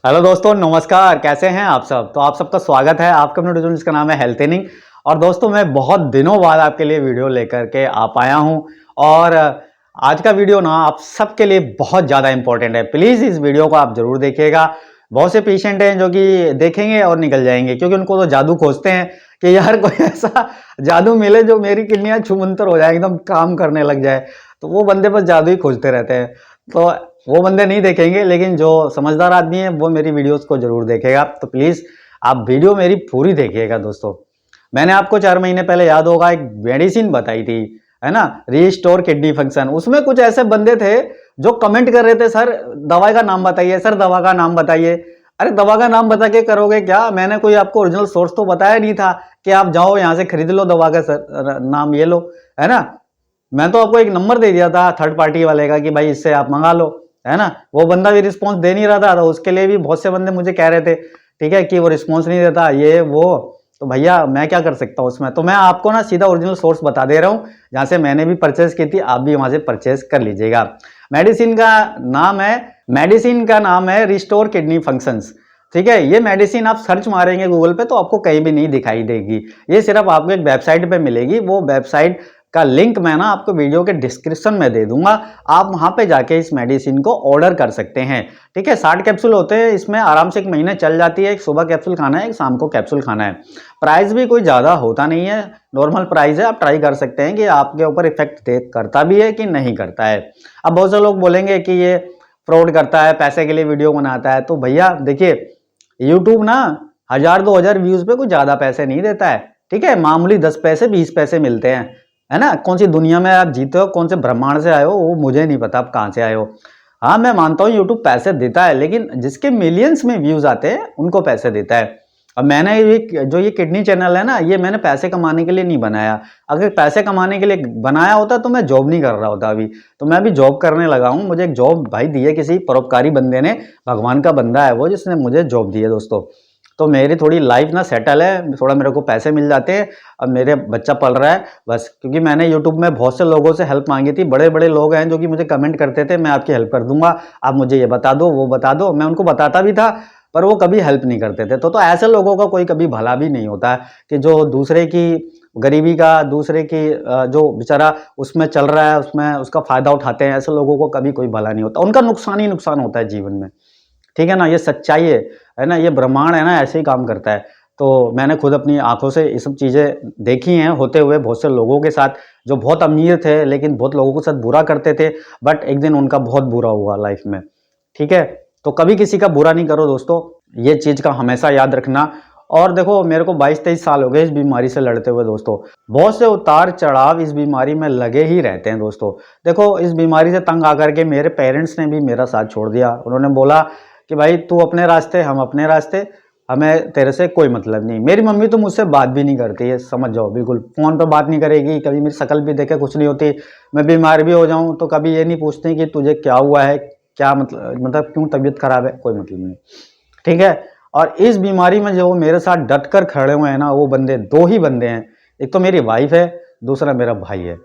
Hello दोस्तों, नमस्कार। कैसे हैं आप सब? तो आप सबका स्वागत है आपके अपने वीडियो जिसका नाम है हेल्थ ट्रेनिंग। और दोस्तों, मैं बहुत दिनों बाद आपके लिए वीडियो लेकर के आ पाया हूं। और आज का वीडियो ना आप सबके लिए बहुत ज़्यादा इंपॉर्टेंट है। प्लीज़ इस वीडियो को आप जरूर देखिएगा। बहुत से पेशेंट हैं जो कि देखेंगे और निकल जाएंगे, क्योंकि उनको तो जादू खोजते हैं कि यार कोई ऐसा जादू मिले जो मेरी किडनियां छूमंतर हो जाए, एकदम काम करने लग जाए। तो वो बंदे बस जादू ही खोजते रहते हैं। तो वो बंदे नहीं देखेंगे, लेकिन जो समझदार आदमी है वो मेरी वीडियोस को जरूर देखेगा। तो प्लीज आप वीडियो मेरी पूरी देखिएगा। दोस्तों, मैंने आपको 4 महीने पहले याद होगा एक मेडिसिन बताई थी, है ना, रिस्टोर किडनी फंक्शन। उसमें कुछ ऐसे बंदे थे जो कमेंट कर रहे थे, सर दवाई का नाम बताइए, सर दवा का नाम बताइए। अरे दवा का नाम बता के करोगे क्या? मैंने कोई आपको ओरिजिनल सोर्स तो बताया नहीं था कि आप जाओ यहाँ से खरीद लो दवा का, सर नाम ये लो, है ना। मैं तो आपको एक नंबर दे दिया था थर्ड पार्टी वाले का कि भाई इससे आप मंगा लो, है ना। वो बंदा भी रिस्पॉन्स दे नहीं रहा था, तो उसके लिए भी बहुत से बंदे मुझे कह रहे थे, ठीक है, कि वो रिस्पॉन्स नहीं देता ये वो। तो भैया मैं क्या कर सकता हूँ उसमें? तो मैं आपको ना सीधा ओरिजिनल सोर्स बता दे रहा हूँ, जहां से मैंने भी परचेज की थी, आप भी वहां से परचेज कर लीजिएगा। मेडिसिन का नाम है रिस्टोर किडनी फंक्शंस। ठीक है, ये मेडिसिन आप सर्च मारेंगे गूगल पे तो आपको कहीं भी नहीं दिखाई देगी। ये सिर्फ आपको एक वेबसाइट पे मिलेगी। वो वेबसाइट का लिंक मैं ना आपको वीडियो के डिस्क्रिप्शन में दे दूंगा। आप वहां पे जाके इस मेडिसिन को ऑर्डर कर सकते हैं। ठीक है, 60 कैप्सूल होते हैं इसमें, आराम से 1 महीने चल जाती है। एक सुबह कैप्सूल खाना है, एक शाम को कैप्सूल खाना है। प्राइस भी कोई ज्यादा होता नहीं है, नॉर्मल प्राइस है। आप ट्राई कर सकते हैं कि आपके ऊपर इफेक्ट करता भी है कि नहीं करता है। अब बहुत से लोग बोलेंगे कि ये फ्रॉड करता है, पैसे के लिए वीडियो बनाता है। तो भैया देखिए, यूट्यूब ना 1000-2000 व्यूज पे कुछ ज्यादा पैसे नहीं देता है। ठीक है, मामूली 10 पैसे 20 पैसे मिलते हैं, है ना। कौन सी दुनिया में आप जीते हो, कौन से ब्रह्मांड से आए हो, वो मुझे नहीं पता आप कहां से आए हो। हाँ, मैं मानता हूँ यूट्यूब पैसे देता है, लेकिन जिसके मिलियंस में व्यूज आते हैं उनको पैसे देता है। अब मैंने ये किडनी चैनल है ना, ये मैंने पैसे कमाने के लिए नहीं बनाया। अगर पैसे कमाने के लिए बनाया होता तो मैं जॉब नहीं कर रहा होता अभी। तो मैं अभी जॉब करने लगा हूँ। मुझे एक जॉब भाई दी है किसी परोपकारी बंदे ने, भगवान का बंदा है वो, जिसने मुझे जॉब दी है दोस्तों। तो मेरी थोड़ी लाइफ ना सेटल है, थोड़ा मेरे को पैसे मिल जाते हैं। अब मेरे बच्चा पढ़ रहा है बस, क्योंकि मैंने यूट्यूब में बहुत से लोगों से हेल्प मांगी थी। बड़े बड़े लोग हैं जो कि मुझे कमेंट करते थे, मैं आपकी हेल्प कर दूंगा, आप मुझे ये बता दो वो बता दो। मैं उनको बताता भी था, पर वो कभी हेल्प नहीं करते थे। तो ऐसे लोगों का कोई कभी भला भी नहीं होता है, कि जो दूसरे की गरीबी का, दूसरे की जो बेचारा उसमें चल रहा है उसमें उसका फायदा उठाते हैं, ऐसे लोगों को कभी कोई भला नहीं होता। उनका नुकसान ही नुकसान होता है जीवन में। ठीक है ना, ये सच्चाई है ना। ये ब्रह्मांड है ना, ऐसे ही काम करता है। तो मैंने खुद अपनी आंखों से ये सब चीजें देखी हैं होते हुए बहुत से लोगों के साथ, जो बहुत अमीर थे लेकिन बहुत लोगों के साथ बुरा करते थे। बट एक दिन उनका बहुत बुरा हुआ लाइफ में। ठीक है, तो कभी किसी का बुरा नहीं करो दोस्तों, ये चीज का हमेशा याद रखना। और देखो, मेरे को 22-23 साल हो गए इस बीमारी से लड़ते हुए दोस्तों। बहुत से उतार चढ़ाव इस बीमारी में लगे ही रहते हैं दोस्तों। देखो, इस बीमारी से तंग आकर के मेरे पेरेंट्स ने भी मेरा साथ छोड़ दिया। उन्होंने बोला कि भाई तू अपने रास्ते, हम अपने रास्ते, हमें तेरे से कोई मतलब नहीं। मेरी मम्मी तो मुझसे बात भी नहीं करती है, समझ जाओ, बिल्कुल फोन पर बात नहीं करेगी। कभी मेरी शक्ल भी देखे कुछ नहीं होती। मैं बीमार भी हो जाऊं तो कभी ये नहीं पूछती कि तुझे क्या हुआ है, क्या मतलब क्यों तबीयत खराब है, कोई मतलब नहीं। ठीक है, और इस बीमारी में जो मेरे साथ डट कर खड़े हुए हैं ना, वो बंदे 2 ही बंदे हैं। एक तो मेरी वाइफ है, दूसरा मेरा भाई है।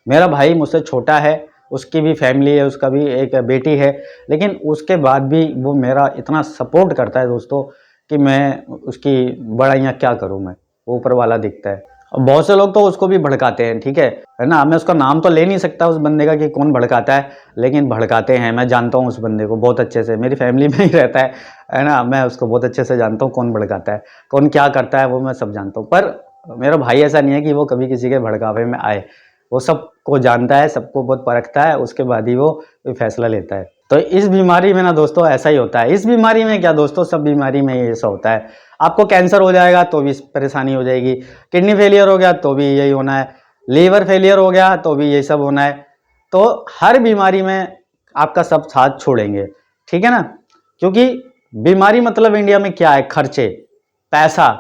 मेरा भाई मुझसे छोटा है, उसकी भी फैमिली है, उसका भी एक बेटी है, लेकिन उसके बाद भी वो मेरा इतना सपोर्ट करता है दोस्तों कि मैं उसकी बड़ाइयाँ क्या करूँ। मैं, वो ऊपर वाला दिखता है। और बहुत से लोग तो उसको भी भड़काते हैं, ठीक है ना। मैं उसका नाम तो ले नहीं सकता उस बंदे का कि कौन भड़काता है, लेकिन भड़काते हैं। मैं जानता हूँ उस बंदे को बहुत अच्छे से, मेरी फैमिली में ही रहता है ना। मैं उसको बहुत अच्छे से जानता हूँ कौन भड़काता है, कौन क्या करता है, वो मैं सब जानता हूँ। पर मेरा भाई ऐसा नहीं है कि वो कभी किसी के भड़कावे में आए। वो सबको जानता है, सबको बहुत परखता है, उसके बाद ही वो कोई फैसला लेता है। तो इस बीमारी में ना दोस्तों ऐसा ही होता है। इस बीमारी में क्या दोस्तों, सब बीमारी में ही ऐसा होता है। आपको कैंसर हो जाएगा तो भी परेशानी हो जाएगी, किडनी फेलियर हो गया तो भी यही होना है, लीवर फेलियर हो गया तो भी यही सब होना है। तो हर बीमारी में आपका सब साथ छोड़ेंगे, ठीक है ना। क्योंकि बीमारी मतलब इंडिया में क्या है, खर्चे, पैसा।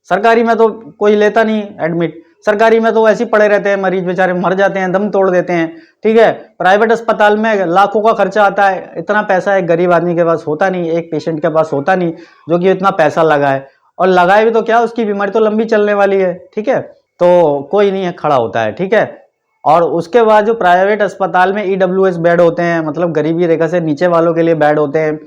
सरकारी में तो कोई लेता नहीं एडमिट, सरकारी में तो ऐसे ही पड़े रहते हैं मरीज, बेचारे मर जाते हैं, दम तोड़ देते हैं। ठीक है, प्राइवेट अस्पताल में लाखों का खर्चा आता है। इतना पैसा एक गरीब आदमी के पास होता नहीं, एक पेशेंट के पास होता नहीं जो कि इतना पैसा लगाए। और लगाए भी तो क्या, उसकी बीमारी तो लंबी चलने वाली है। ठीक है, तो कोई नहीं है खड़ा होता है। ठीक है, और उसके बाद जो प्राइवेट अस्पताल में EWS बेड होते हैं, मतलब गरीबी रेखा से नीचे वालों के लिए बेड होते हैं,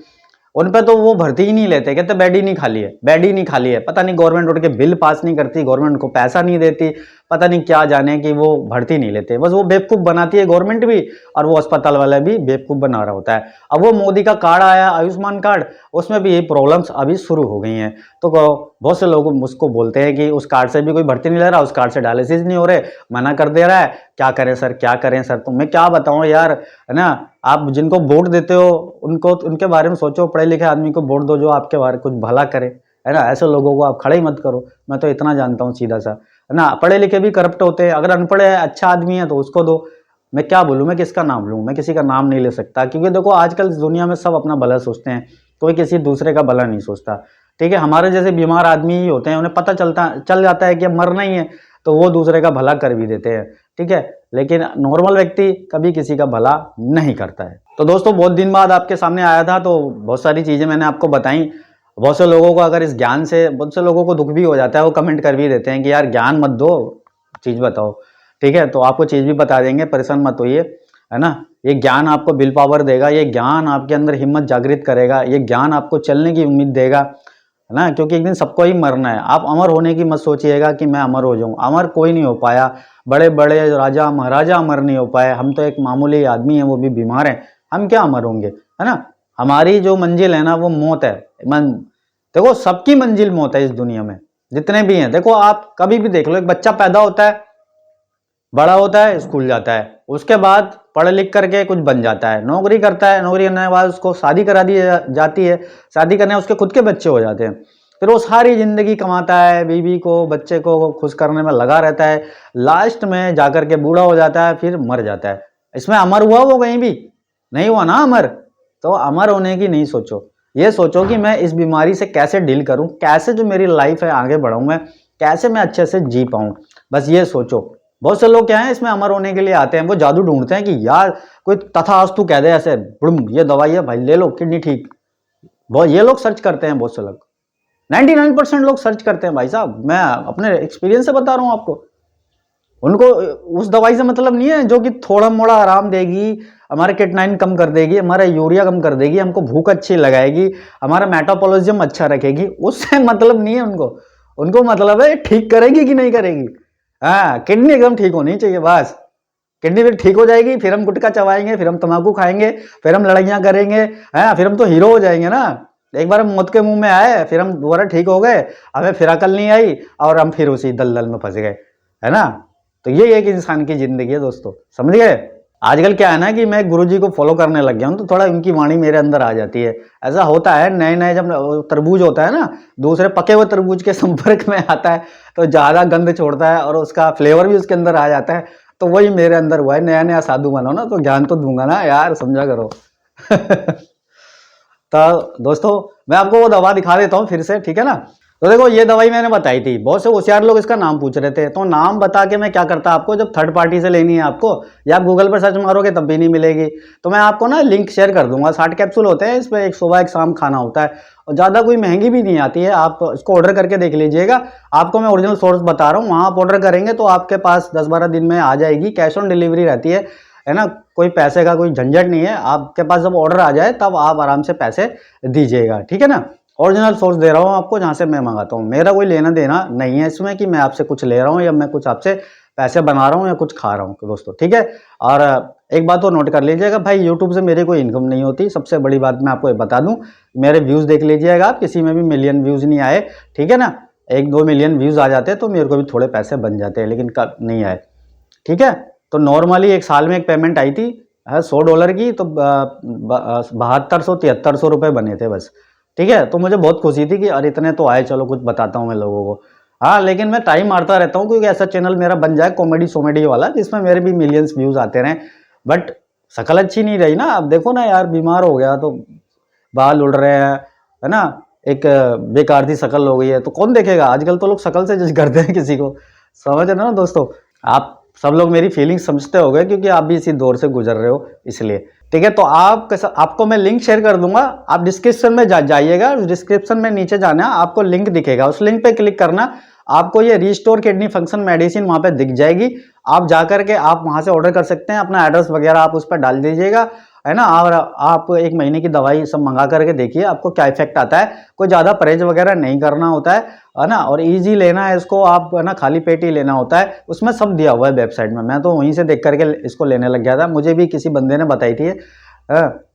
उन पे तो वो भर्ती ही नहीं लेते, कहते बेड ही नहीं खाली है, बेड ही नहीं खाली है। पता नहीं गवर्नमेंट उनके बिल पास नहीं करती, गवर्नमेंट को पैसा नहीं देती, पता नहीं क्या जाने कि वो भर्ती नहीं लेते। बस वो बेवकूफ़ बनाती है गवर्नमेंट भी, और वो अस्पताल वाला भी बेवकूफ़ बना रहा होता है। अब वो मोदी का कार्ड आया, आयुष्मान कार्ड, उसमें भी ये प्रॉब्लम्स अभी शुरू हो गई हैं। तो बहुत से लोग मुझको बोलते हैं कि उस कार्ड से भी कोई भर्ती नहीं ले रहा, उस कार्ड से डायलिसिस नहीं हो रहे, मना कर दे रहा है। क्या करें सर, क्या करें सर? तो मैं क्या बताऊं यार, है ना। आप जिनको वोट देते हो उनको, उनके बारे में सोचो, पढ़े लिखे आदमी को वोट दो जो आपके बारे कुछ भला करे, है ना। ऐसे लोगों को आप खड़े ही मत करो, मैं तो इतना जानता हूँ सीधा सा, है ना। पढ़े लिखे भी करप्ट होते हैं, अगर अनपढ़ है अच्छा आदमी है तो उसको दो। मैं क्या बोलूँ, मैं किसका नाम लूँ? मैं किसी का नाम नहीं ले सकता, क्योंकि देखो आजकल दुनिया में सब अपना भला सोचते हैं, कोई किसी दूसरे का भला नहीं सोचता। ठीक है, हमारे जैसे बीमार आदमी ही होते हैं, उन्हें पता चल जाता है कि अब मरना ही है, तो वो दूसरे का भला कर भी देते हैं। ठीक है, लेकिन नॉर्मल व्यक्ति कभी किसी का भला नहीं करता है। तो दोस्तों बहुत दिन बाद आपके सामने आया था, तो बहुत सारी चीज़ें मैंने आपको बताई। बहुत से लोगों को अगर इस ज्ञान से, बहुत से लोगों को दुख भी हो जाता है, वो कमेंट कर भी देते हैं कि यार ज्ञान मत दो, चीज़ बताओ। ठीक है, तो आपको चीज़ भी बता देंगे, परेशान मत होइए, है ना। ये ज्ञान आपको विल पावर देगा, ये ज्ञान आपके अंदर हिम्मत जागृत करेगा, ये ज्ञान आपको चलने की उम्मीद देगा, है ना। क्योंकि एक दिन सबको ही मरना है। आप अमर होने की मत सोचिएगा कि मैं अमर हो जाऊं, अमर कोई नहीं हो पाया। बड़े बड़े राजा महाराजा अमर नहीं हो पाए, हम तो एक मामूली आदमी हैं, वो भी बीमार हैं, हम क्या अमर होंगे, है ना। हमारी जो मंजिल है ना वो मौत है। देखो सबकी मंजिल मौत है इस दुनिया में, जितने भी हैं। देखो आप कभी भी देख लो, एक बच्चा पैदा होता है, बड़ा होता है, स्कूल जाता है, उसके बाद पढ़ लिख करके कुछ बन जाता है, नौकरी करता है, नौकरी करने के बाद उसको शादी करा दी जाती है, शादी करने उसके खुद के बच्चे हो जाते हैं, फिर वो सारी जिंदगी कमाता है, बीवी को बच्चे को खुश करने में लगा रहता है, लास्ट में जाकर के बूढ़ा हो जाता है, फिर मर जाता है। इसमें अमर हुआ वो कहीं भी नहीं हुआ ना अमर। तो अमर होने की नहीं सोचो, ये सोचो कि मैं इस बीमारी से कैसे डील करूं, कैसे जो मेरी लाइफ है आगे बढ़ाऊं, मैं कैसे मैं अच्छे से जी पाऊं, बस ये सोचो। बहुत से लोग क्या है इसमें अमर होने के लिए आते हैं, वो जादू ढूंढते हैं कि यार कोई तथास्तु कह दे ऐसे, बुड़म ये दवाई है भाई ले लो किडनी ठीक। बहुत ये लोग सर्च करते हैं, बहुत से लोग 99% लोग सर्च करते हैं भाई साहब, मैं अपने एक्सपीरियंस से बता रहा हूँ आपको। उनको उस दवाई से मतलब नहीं है जो कि थोड़ा मोड़ा आराम देगी, हमारे किटनाइन कम कर देगी, हमारा यूरिया कम कर देगी, हमको भूख अच्छी लगाएगी, हमारा मेटाबॉलिज्म अच्छा रखेगी, उससे मतलब नहीं है उनको। उनको मतलब है ठीक करेगी कि नहीं करेगी। हाँ, किडनी एकदम ठीक होनी चाहिए बस। किडनी फिर ठीक हो जाएगी, फिर हम गुटखा चबाएंगे, फिर हम तम्बाकू खाएंगे, फिर हम लड़ाइयाँ करेंगे, है फिर हम तो हीरो हो जाएंगे ना। एक बार हम मौत के मुंह में आए, फिर हम दोबारा ठीक हो गए, हमें फिर अकल नहीं आई और हम फिर उसी दलदल में फंस गए, है ना। तो ये एक इंसान की जिंदगी है दोस्तों, समझ गए। आजकल क्या है ना कि मैं गुरुजी को फॉलो करने लग गया हूँ, तो थोड़ा उनकी वाणी मेरे अंदर आ जाती है। ऐसा होता है, नए नए जब तरबूज होता है ना, दूसरे पके हुए तरबूज के संपर्क में आता है तो ज्यादा गंध छोड़ता है और उसका फ्लेवर भी उसके अंदर आ जाता है। तो वही मेरे अंदर हुआ है, नया नया साधु बनो ना तो ज्ञान तो दूंगा ना यार, समझा करो। तो दोस्तों मैं आपको वो दवा दिखा देता हूँ फिर से, ठीक है ना। तो देखो ये दवाई मैंने बताई थी, बहुत से होशियार लोग इसका नाम पूछ रहे थे, तो नाम बता के मैं क्या करता आपको, जब थर्ड पार्टी से लेनी है आपको या आप गूगल पर सर्च मारोगे तब भी नहीं मिलेगी, तो मैं आपको ना लिंक शेयर कर दूंगा। 60 कैप्सूल होते हैं, इस पर एक सुबह एक शाम खाना होता है और ज़्यादा कोई महंगी भी नहीं आती है। आप इसको ऑर्डर करके देख लीजिएगा, आपको मैं ओरिजिनल सोर्स बता रहा हूँ, वहाँ आप ऑर्डर करेंगे तो आपके पास 10-12 दिन में आ जाएगी, कैश ऑन डिलीवरी रहती है ना। कोई पैसे का कोई झंझट नहीं है, आपके पास जब ऑर्डर आ जाए तब आप आराम से पैसे दीजिएगा, ठीक है ना। ओरिजिनल सोर्स दे रहा हूँ आपको जहाँ से मैं मंगाता हूँ, मेरा कोई लेना देना नहीं है इसमें कि मैं आपसे कुछ ले रहा हूँ या मैं कुछ आपसे पैसे बना रहा हूँ या कुछ खा रहा हूँ दोस्तों, ठीक है। और एक बात तो नोट कर लीजिएगा भाई, यूट्यूब से मेरी कोई इनकम नहीं होती, सबसे बड़ी बात मैं आपको बता दूँ। मेरे व्यूज़ देख लीजिएगा आप, किसी में भी मिलियन व्यूज़ नहीं आए, ठीक है ना। 1-2 मिलियन व्यूज़ आ जाते तो मेरे को भी थोड़े पैसे बन जाते हैं, लेकिन कब नहीं आए, ठीक है। तो नॉर्मली एक साल में एक पेमेंट आई थी $100 की, तो 7200-7300 रुपये बने थे बस, ठीक है। तो मुझे बहुत खुशी थी कि अरे इतने तो आए, चलो कुछ बताता हूँ मैं लोगों को। हाँ, लेकिन मैं टाइम मारता रहता हूँ क्योंकि ऐसा चैनल मेरा बन जाए कॉमेडी सोमेडी वाला, जिसमें मेरे भी मिलियंस व्यूज़ आते रहें। बट शक्ल अच्छी नहीं रही ना, अब देखो ना यार, बीमार हो गया तो बाल उड़ रहे हैं, है ना। एक बेकार सी शक्ल हो गई है तो कौन देखेगा, आजकल तो लोग शक्ल से जज करते हैं किसी को, समझ रहे ना दोस्तों। आप सब लोग मेरी फीलिंग्स समझते हो गए क्योंकि आप भी इसी दौर से गुजर रहे हो, इसलिए, ठीक है। तो आपको मैं लिंक शेयर कर दूंगा, आप डिस्क्रिप्शन में जाइएगा, डिस्क्रिप्शन में नीचे जाना, आपको लिंक दिखेगा, उस लिंक पे क्लिक करना, आपको ये रिस्टोर किडनी फंक्शन मेडिसिन वहां पे दिख जाएगी। आप जाकर के आप वहां से ऑर्डर कर सकते हैं, अपना एड्रेस वगैरह आप उस पर डाल दीजिएगा, है ना। और आप 1 महीने की दवाई सब मंगा करके देखिए आपको क्या इफेक्ट आता है। कोई ज़्यादा परहेज वगैरह नहीं करना होता है ना। और ईजी लेना है इसको, आप है ना खाली पेट ही लेना होता है। उसमें सब दिया हुआ है वेबसाइट में। मैं तो वहीं से देख करके इसको लेने लग गया था। मुझे भी किसी बंदे ने बताई थी।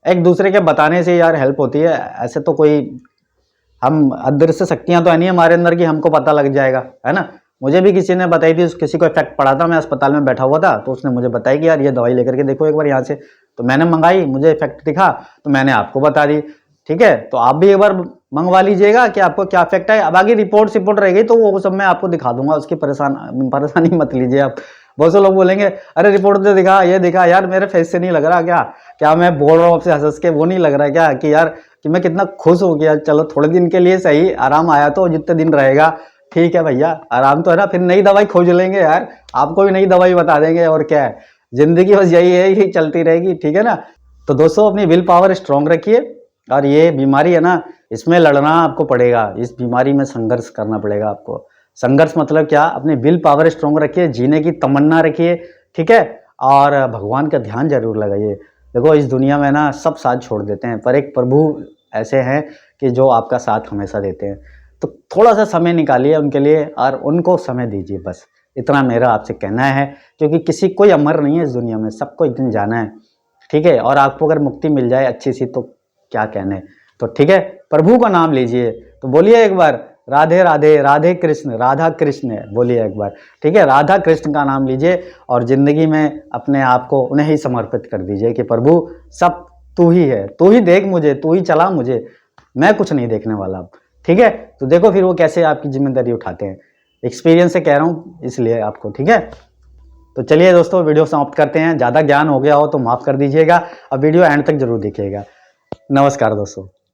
एक दूसरे के बताने से यार हेल्प होती है। ऐसे तो कोई हम अदृश्य शक्तियां तो है नहीं हमारे अंदर की हमको पता लग जाएगा, है ना। मुझे भी किसी ने बताई थी, किसी को इफेक्ट पड़ा था, मैं अस्पताल में बैठा हुआ था, तो उसने मुझे बताई कि यार ये दवाई लेकर के देखो एक बार यहाँ से। तो मैंने मंगाई, मुझे इफेक्ट दिखा, तो मैंने आपको बता दी। ठीक है, तो आप भी एक बार मंगवा लीजिएगा कि आपको क्या इफेक्ट है। अब आगे रिपोर्ट रहेगी तो वो सब मैं आपको दिखा दूंगा, उसकी परेशानी मत लीजिए आप। बहुत से लोग बोलेंगे अरे रिपोर्ट तो दिखा, ये दिखा। यार मेरे फेस से नहीं लग रहा क्या, क्या मैं बोल रहा हूँ आपसे हंस हंस के, वो नहीं लग रहा क्या कि यार कि मैं कितना खुश हो गया। चलो थोड़े दिन के लिए सही आराम आया, तो जितने दिन रहेगा ठीक है भैया, आराम तो है ना। फिर नई दवाई खोज लेंगे यार, आपको भी नई दवाई बता देंगे। और क्या है, जिंदगी बस यही है, ये चलती रहेगी। ठीक है ना। तो दोस्तों अपनी विल पावर स्ट्रांग रखिए। और ये बीमारी है ना, इसमें लड़ना आपको पड़ेगा, इस बीमारी में संघर्ष करना पड़ेगा आपको। संघर्ष मतलब क्या, अपनी विल पावर स्ट्रांग रखिए, जीने की तमन्ना रखिए। ठीक है, और भगवान का ध्यान जरूर लगाइए। देखो इस दुनिया में ना सब साथ छोड़ देते हैं, पर एक प्रभु ऐसे हैं कि जो आपका साथ हमेशा देते हैं। तो थोड़ा सा समय निकालिए उनके लिए और उनको समय दीजिए, बस इतना मेरा आपसे कहना है। क्योंकि किसी कोई अमर नहीं है इस दुनिया में, सबको एक दिन जाना है। ठीक है, और आपको अगर मुक्ति मिल जाए अच्छी सी तो क्या कहने। तो ठीक है, प्रभु का नाम लीजिए। तो बोलिए एक बार राधे राधे, राधे कृष्ण, राधा कृष्ण, बोलिए एक बार। ठीक है, राधा कृष्ण का नाम लीजिए और जिंदगी में अपने आप को उन्हें ही समर्पित कर दीजिए कि प्रभु सब तू ही है, तू ही देख मुझे, तू ही चला मुझे, मैं कुछ नहीं देखने वाला। ठीक है, तो देखो फिर वो कैसे आपकी जिम्मेदारी उठाते हैं। एक्सपीरियंस से कह रहा हूँ इसलिए आपको। ठीक है, तो चलिए दोस्तों वीडियो समाप्त करते हैं। ज़्यादा ज्ञान हो गया हो तो माफ़ कर दीजिएगा, और वीडियो एंड तक जरूर देखिएगा। नमस्कार दोस्तों।